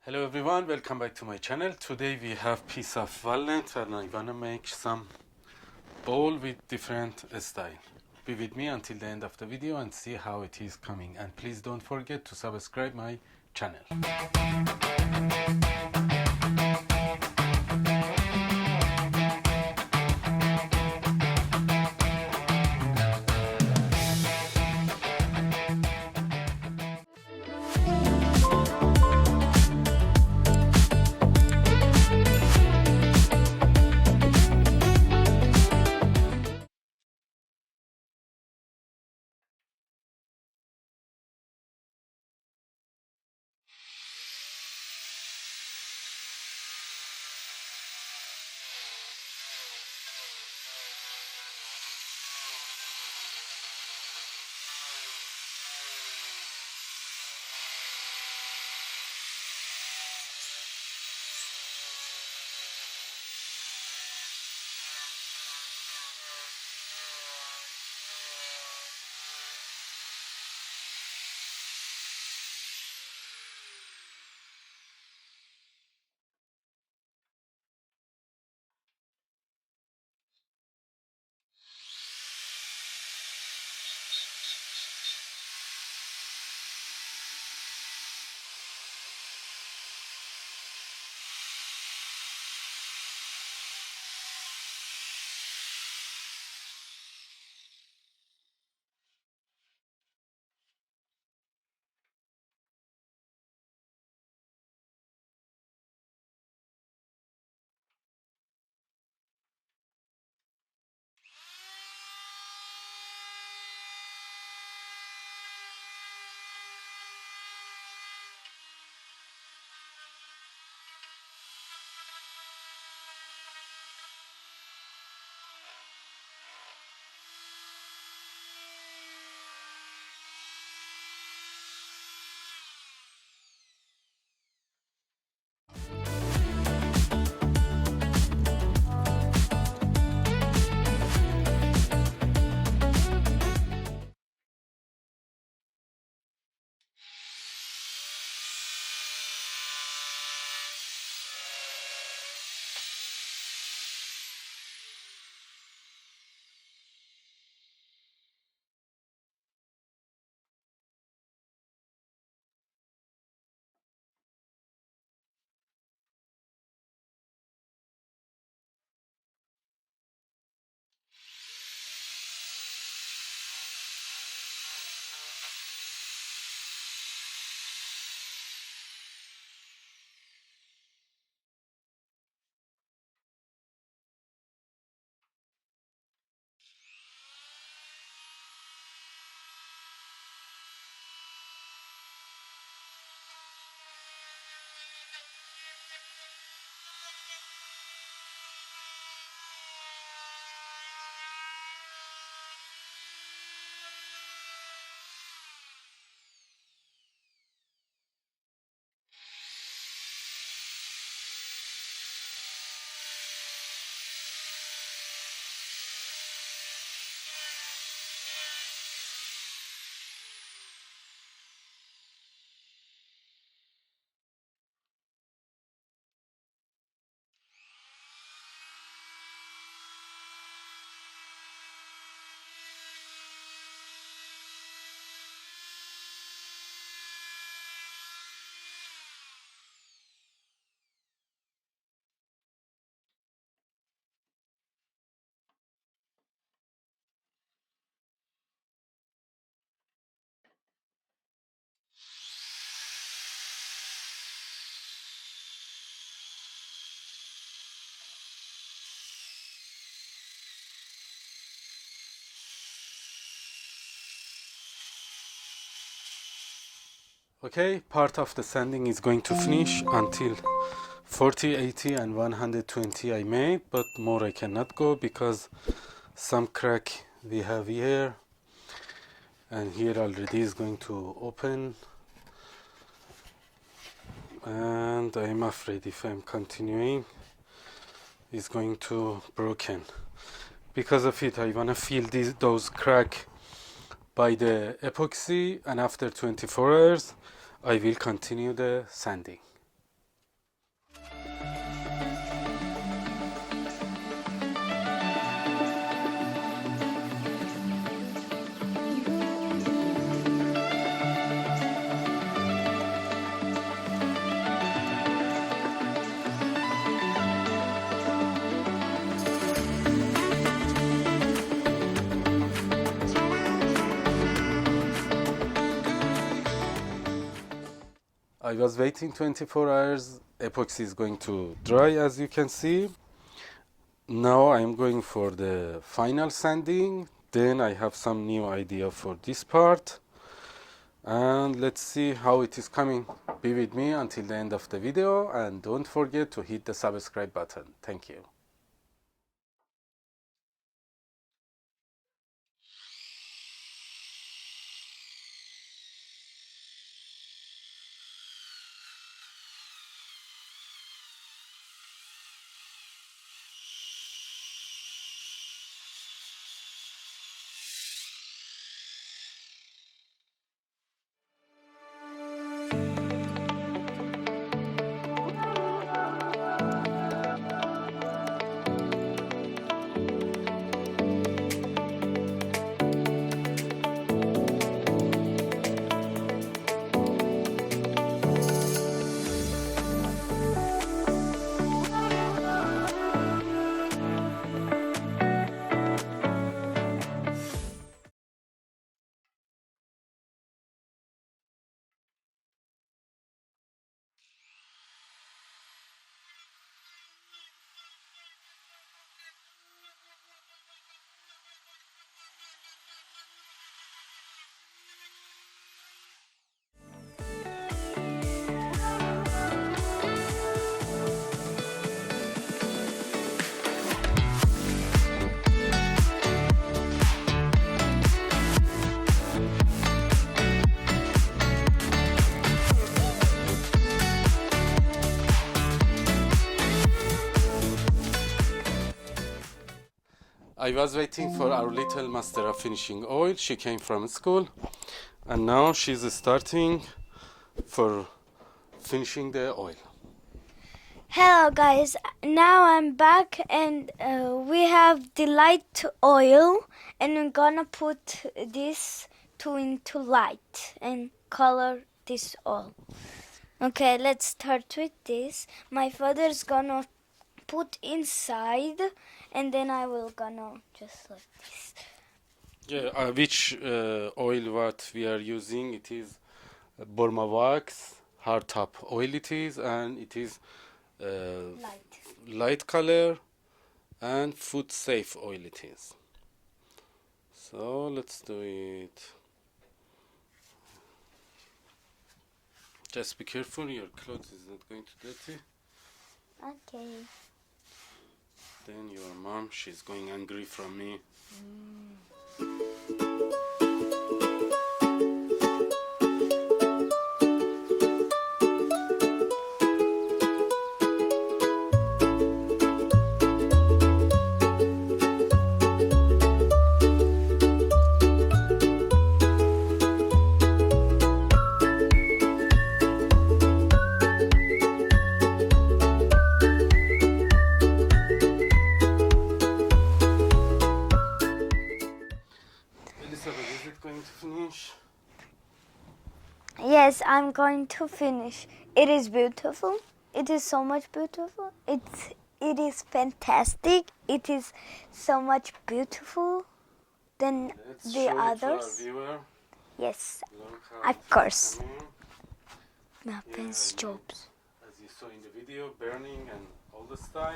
Hello everyone, welcome back to my channel. Today we have piece of walnut and I wanna make some bowl with different style. Be with me until the end of the video and see how it is coming, and please don't forget to subscribe my channel. Okay, part of the sanding is going to finish until 40, 80 and 120 I made, but more I cannot go because some crack we have here and here already is going to open, and I'm afraid if I'm continuing it's going to broken. Because of it I want to fill those crack by the epoxy, and after 24 hours I will continue the sanding. I was waiting 24 hours. Epoxy is going to dry, as you can see. Now I'm going for the final sanding. Then I have some new idea for this part. And let's see how it is coming. Be with me until the end of the video, and don't forget to hit the subscribe button. Thank you. I was waiting for our little master of finishing oil. She came from school, and now she's starting for finishing the oil. Hello guys, now I'm back and we have the light oil and I'm gonna put this into light and color this oil. Okay, let's start with this. My father's gonna put inside and then I will gonna just like this. Yeah, which oil what we are using? It is Burma wax, hard top oil it is, and it is light color and food safe oil it is. So let's do it. Just be careful, your clothes is not going to dirty. Okay. Then your mom, she's going angry from me. Elizabeth, is it going to finish? Yes, I'm going to finish. It is beautiful. It is so much beautiful. It is fantastic. It is so much beautiful than Let's the show it to our others. viewer. Yes, Look how of it is course. coming. Happens Yeah, jobs. as you saw in the video, burning and all the style.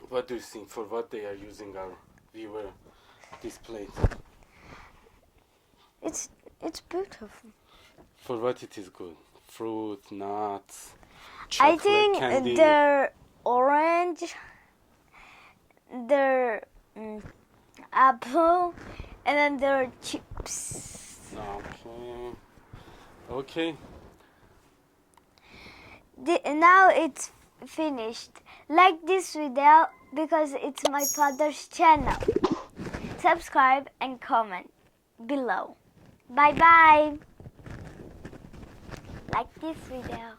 What do you think for what they are using our viewer this plate? It's beautiful. For what it is good? Fruit, nuts, I chocolate, think candy. they're orange, they're apple, and then they're chips. Okay. Okay. Now it's finished. Like this video because it's my father's channel. Subscribe and comment below. Bye bye. Like this video.